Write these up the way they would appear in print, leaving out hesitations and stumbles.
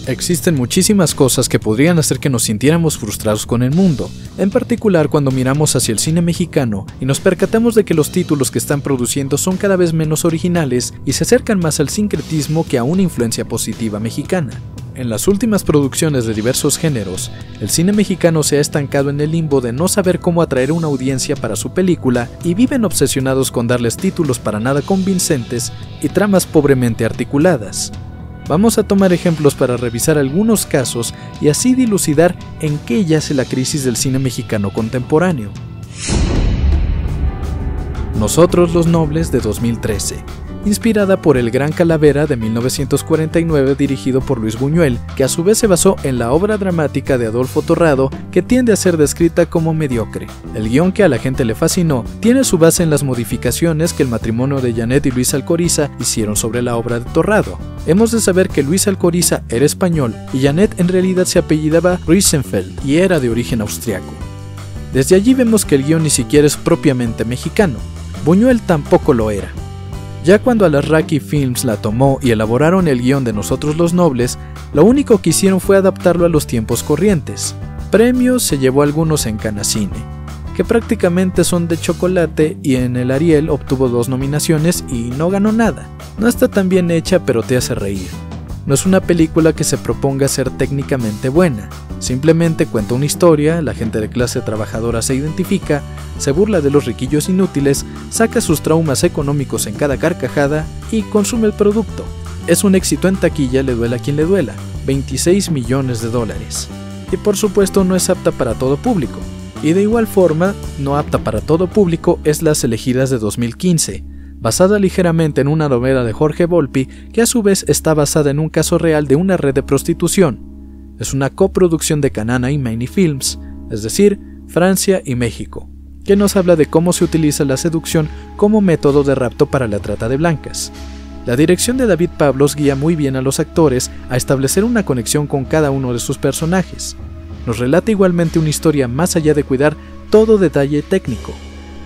Existen muchísimas cosas que podrían hacer que nos sintiéramos frustrados con el mundo, en particular cuando miramos hacia el cine mexicano y nos percatamos de que los títulos que están produciendo son cada vez menos originales y se acercan más al sincretismo que a una influencia positiva mexicana. En las últimas producciones de diversos géneros, el cine mexicano se ha estancado en el limbo de no saber cómo atraer una audiencia para su película y viven obsesionados con darles títulos para nada convincentes y tramas pobremente articuladas. Vamos a tomar ejemplos para revisar algunos casos y así dilucidar en qué yace la crisis del cine mexicano contemporáneo. Nosotros los Nobles de 2013, inspirada por El Gran Calavera de 1949 dirigido por Luis Buñuel, que a su vez se basó en la obra dramática de Adolfo Torrado, que tiende a ser descrita como mediocre. El guión, que a la gente le fascinó, tiene su base en las modificaciones que el matrimonio de Janet y Luis Alcoriza hicieron sobre la obra de Torrado. Hemos de saber que Luis Alcoriza era español y Janet en realidad se apellidaba Riesenfeld y era de origen austriaco. Desde allí vemos que el guión ni siquiera es propiamente mexicano. Buñuel tampoco lo era. Ya cuando Alarraqui Films la tomó y elaboraron el guión de Nosotros los Nobles, lo único que hicieron fue adaptarlo a los tiempos corrientes. Premios se llevó algunos en Canacine, que prácticamente son de chocolate, y en el Ariel obtuvo 2 nominaciones y no ganó nada. No está tan bien hecha, pero te hace reír. No es una película que se proponga ser técnicamente buena, simplemente cuenta una historia, la gente de clase trabajadora se identifica, se burla de los riquillos inútiles, saca sus traumas económicos en cada carcajada y consume el producto. Es un éxito en taquilla, le duela a quien le duela, $26 millones. Y por supuesto no es apta para todo público. Y de igual forma, no apta para todo público es Las Elegidas de 2015, basada ligeramente en una novela de Jorge Volpi, que a su vez está basada en un caso real de una red de prostitución. Es una coproducción de Canana y Maini Films, es decir, Francia y México, que nos habla de cómo se utiliza la seducción como método de rapto para la trata de blancas. La dirección de David Pablos guía muy bien a los actores a establecer una conexión con cada uno de sus personajes. Nos relata igualmente una historia más allá de cuidar todo detalle técnico,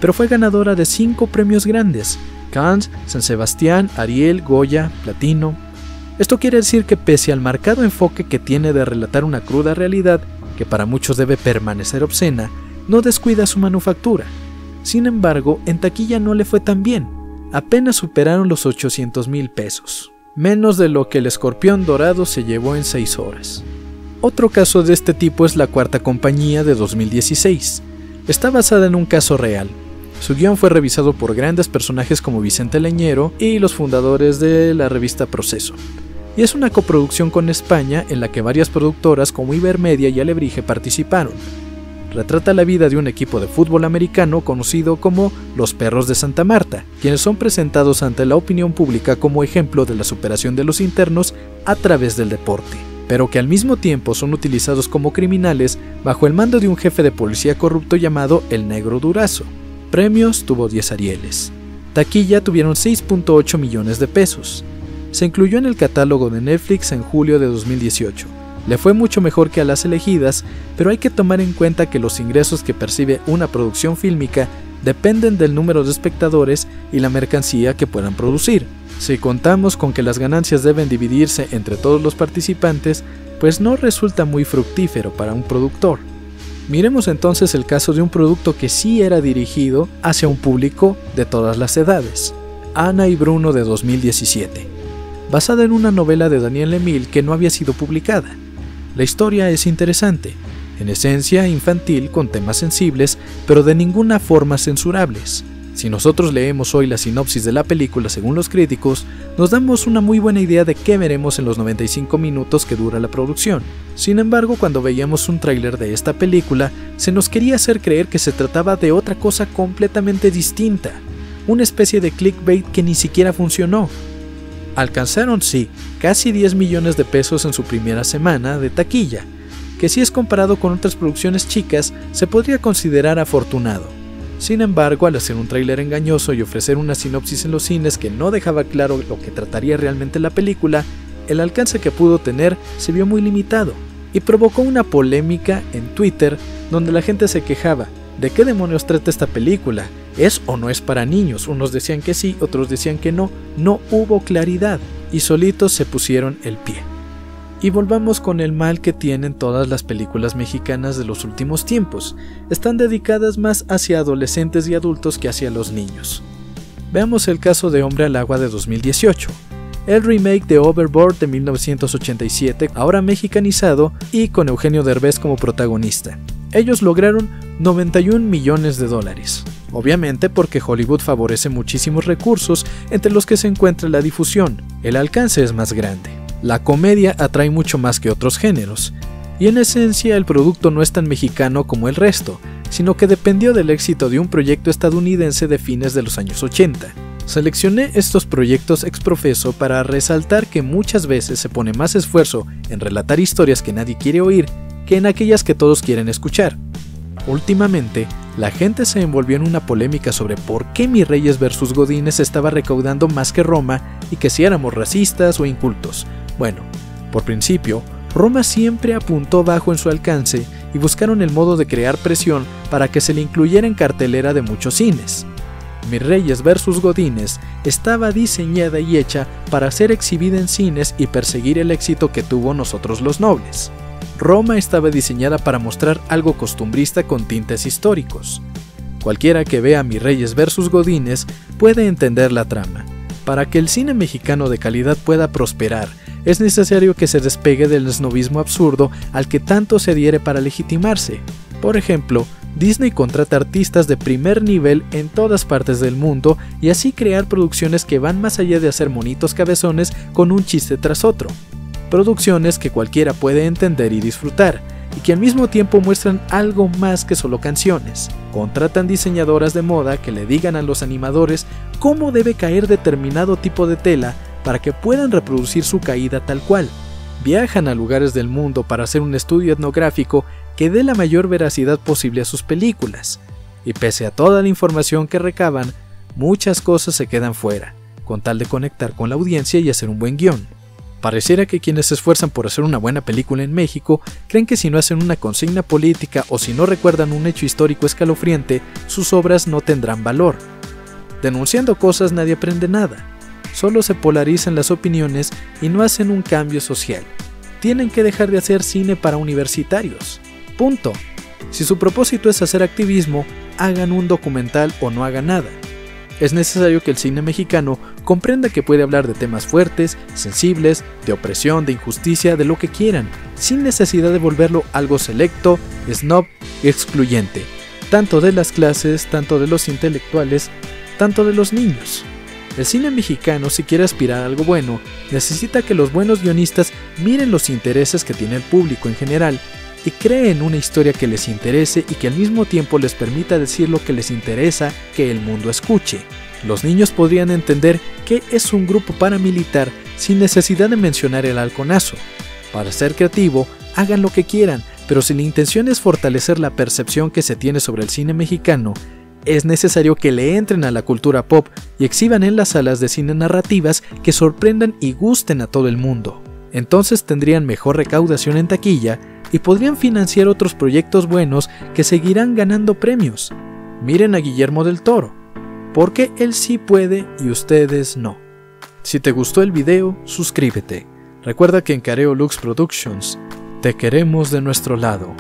pero fue ganadora de 5 premios grandes: Cannes, San Sebastián, Ariel, Goya, Platino. Esto quiere decir que pese al marcado enfoque que tiene de relatar una cruda realidad, que para muchos debe permanecer obscena, no descuida su manufactura. Sin embargo, en taquilla no le fue tan bien. Apenas superaron los 800,000 pesos, menos de lo que El Escorpión Dorado se llevó en 6 horas. Otro caso de este tipo es La Cuarta Compañía de 2016. Está basada en un caso real. Su guión fue revisado por grandes personajes como Vicente Leñero y los fundadores de la revista Proceso. Y es una coproducción con España en la que varias productoras como Ibermedia y Alebrije participaron. Retrata la vida de un equipo de fútbol americano conocido como los Perros de Santa Marta, quienes son presentados ante la opinión pública como ejemplo de la superación de los internos a través del deporte, pero que al mismo tiempo son utilizados como criminales bajo el mando de un jefe de policía corrupto llamado el Negro Durazo. Premios: tuvo 10 Arieles. Taquilla: tuvieron 6.8 millones de pesos. Se incluyó en el catálogo de Netflix en julio de 2018. Le fue mucho mejor que a Las Elegidas, pero hay que tomar en cuenta que los ingresos que percibe una producción fílmica dependen del número de espectadores y la mercancía que puedan producir. Si contamos con que las ganancias deben dividirse entre todos los participantes, pues no resulta muy fructífero para un productor. Miremos entonces el caso de un producto que sí era dirigido hacia un público de todas las edades: Ana y Bruno de 2017, basada en una novela de Daniel Emil que no había sido publicada. La historia es interesante, en esencia infantil, con temas sensibles, pero de ninguna forma censurables. Si nosotros leemos hoy la sinopsis de la película según los críticos, nos damos una muy buena idea de qué veremos en los 95 minutos que dura la producción. Sin embargo, cuando veíamos un tráiler de esta película, se nos quería hacer creer que se trataba de otra cosa completamente distinta, una especie de clickbait que ni siquiera funcionó. Alcanzaron, sí, casi 10 millones de pesos en su primera semana de taquilla, que si es comparado con otras producciones chicas, se podría considerar afortunado. Sin embargo, al hacer un tráiler engañoso y ofrecer una sinopsis en los cines que no dejaba claro lo que trataría realmente la película, el alcance que pudo tener se vio muy limitado y provocó una polémica en Twitter donde la gente se quejaba: ¿de qué demonios trata esta película? ¿Es o no es para niños? Unos decían que sí, otros decían que no. No hubo claridad y solitos se pusieron el pie. Y volvamos con el mal que tienen todas las películas mexicanas de los últimos tiempos. Están dedicadas más hacia adolescentes y adultos que hacia los niños. Veamos el caso de Hombre al Agua de 2018. El remake de Overboard de 1987, ahora mexicanizado y con Eugenio Derbez como protagonista. Ellos lograron 91 millones de dólares. Obviamente porque Hollywood favorece muchísimos recursos, entre los que se encuentra la difusión. El alcance es más grande. La comedia atrae mucho más que otros géneros, y en esencia el producto no es tan mexicano como el resto, sino que dependió del éxito de un proyecto estadounidense de fines de los años 80. Seleccioné estos proyectos ex profeso para resaltar que muchas veces se pone más esfuerzo en relatar historias que nadie quiere oír que en aquellas que todos quieren escuchar. Últimamente, la gente se envolvió en una polémica sobre por qué Mis Reyes vs. Godínez estaba recaudando más que Roma y que si éramos racistas o incultos. Bueno, por principio, Roma siempre apuntó bajo en su alcance y buscaron el modo de crear presión para que se le incluyera en cartelera de muchos cines. Mis Reyes vs. Godínez estaba diseñada y hecha para ser exhibida en cines y perseguir el éxito que tuvo Nosotros los Nobles. Roma estaba diseñada para mostrar algo costumbrista con tintes históricos. Cualquiera que vea Mis Reyes vs. Godínez puede entender la trama. Para que el cine mexicano de calidad pueda prosperar, es necesario que se despegue del snobismo absurdo al que tanto se adhiere para legitimarse. Por ejemplo, Disney contrata artistas de primer nivel en todas partes del mundo y así crear producciones que van más allá de hacer monitos cabezones con un chiste tras otro. Producciones que cualquiera puede entender y disfrutar, y que al mismo tiempo muestran algo más que solo canciones. Contratan diseñadoras de moda que le digan a los animadores cómo debe caer determinado tipo de tela para que puedan reproducir su caída tal cual. Viajan a lugares del mundo para hacer un estudio etnográfico que dé la mayor veracidad posible a sus películas. Y pese a toda la información que recaban, muchas cosas se quedan fuera, con tal de conectar con la audiencia y hacer un buen guión. Pareciera que quienes se esfuerzan por hacer una buena película en México creen que si no hacen una consigna política o si no recuerdan un hecho histórico escalofriante, sus obras no tendrán valor. Denunciando cosas nadie aprende nada, solo se polarizan las opiniones y no hacen un cambio social. Tienen que dejar de hacer cine para universitarios. Punto. Si su propósito es hacer activismo, hagan un documental o no hagan nada. Es necesario que el cine mexicano comprenda que puede hablar de temas fuertes, sensibles, de opresión, de injusticia, de lo que quieran, sin necesidad de volverlo algo selecto, snob y excluyente, tanto de las clases, tanto de los intelectuales, tanto de los niños. El cine mexicano, si quiere aspirar a algo bueno, necesita que los buenos guionistas miren los intereses que tiene el público en general y creen una historia que les interese y que al mismo tiempo les permita decir lo que les interesa que el mundo escuche. Los niños podrían entender qué es un grupo paramilitar sin necesidad de mencionar el halconazo. Para ser creativo, hagan lo que quieran, pero si la intención es fortalecer la percepción que se tiene sobre el cine mexicano, es necesario que le entren a la cultura pop y exhiban en las salas de cine narrativas que sorprendan y gusten a todo el mundo. Entonces tendrían mejor recaudación en taquilla y podrían financiar otros proyectos buenos que seguirán ganando premios. Miren a Guillermo del Toro, porque él sí puede y ustedes no. Si te gustó el video, suscríbete. Recuerda que en Careo Lux Productions te queremos de nuestro lado.